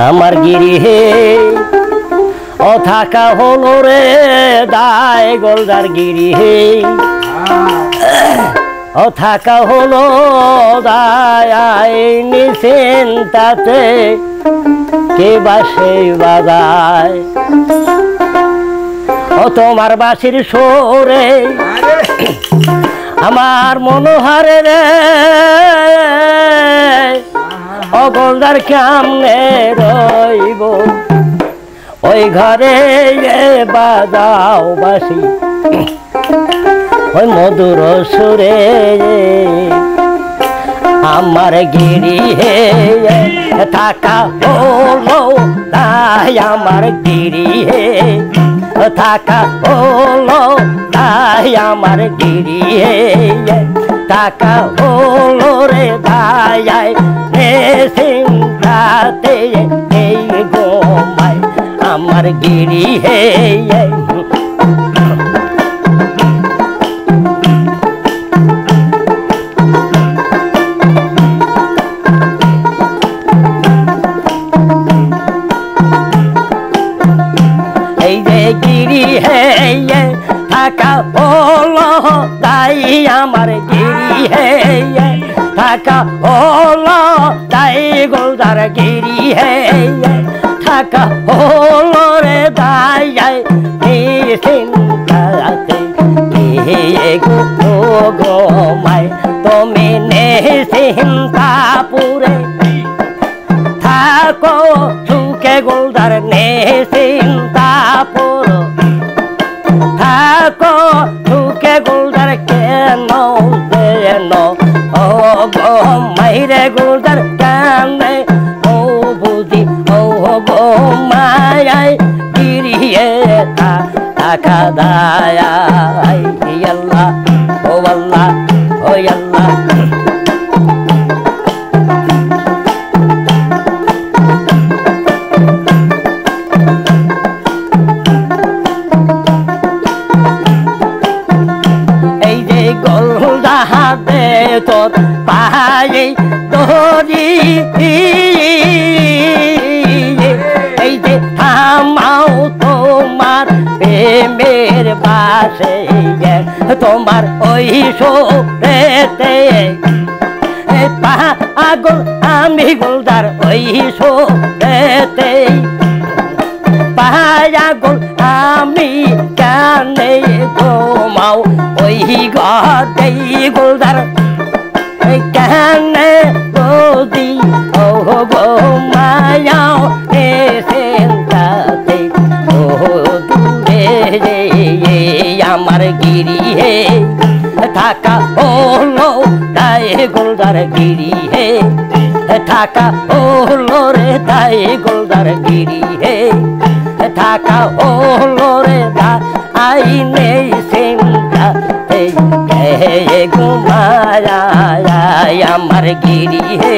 আমার গিরিহে ও থাকা হলো রে দায় গোলদার গিরিহে ও থাকা হলো দায় নিশ্চিন্তাতে কে বাসে বাজায় ও তোমার বাসির সুরে আমার মনোহারে রে ও গোলদার কেমনে রইব ওই ঘরে বাজাও বাসি ওই মধুর সুরে আমার গিরিহে থাকা হলো তাই আমার গিরিহে থাকা হলো তাই আমার গিরিহে থাকা হলো রে দায় চিন্তাতে এই গোমাই আমার গিরিহে এই যে গিরিহে থাকা হলো তাই আমার গিরিহে থাকা হলো তাই গোলদার গিরিহে থাকা হলো রে দায় চিন্তাতে গোমায় তুমি চিন্তা পুরে থাকো সুখে গোলদার চিন্তা পুর থাকো সুখে গোলদার কেন যেন ও গো মাইরে গোলদার কানে ও বুঝি ও গো মায়াই গিরিয়ে থাকা দায় আল্লাহ ও আল্লাহ ও আল্লাহ তোর পায়ে দড়ি এই যে থামাও তোমার প্রেমের বাসে তোমার ওই সোরেতে পাগল আমি গোলদার ওই সোরেতে পাগল আমি কানে ঘুমাও ওই গদেই গোলদার কানে গদি ও গো মায়াও চিন্তাতে ও দূরে আমার গিরিহে থাকা হলো তাই গোলদার গিরিহে থাকা হলো রে তাই গোলদার গিরিহে থাকা হলো রে আই নেই চিন্তাতে ঘুমায় আমার গিরিহে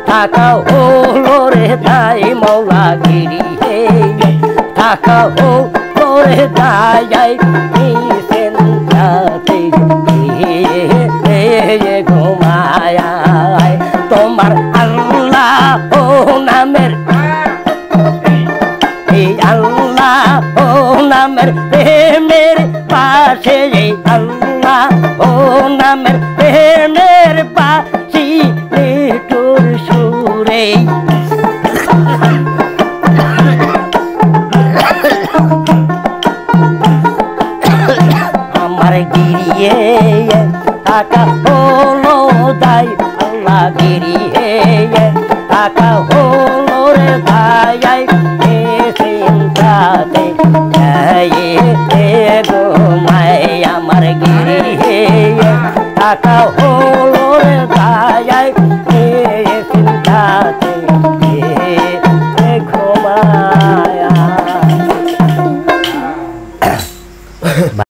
থাকা হলো রে তাই মৌলা গিরিহে থাকা হলো রে তাই চিন্তাতে ঘুমায় তোমার আল্লাহ ও নামের আল্লাহ ও নামের প্রেমের পাশে আল্লাহ ও নামের প্রেমের পাশি তোর সুরে আমার গিরিয়ে থাকা হলো দায় আল্লাহ গিরিয়ে থাকা হলো রে দায় চিন্তাতে গোমায় আমার গিরিহে থাকা হলো রে দায় চিন্তাতে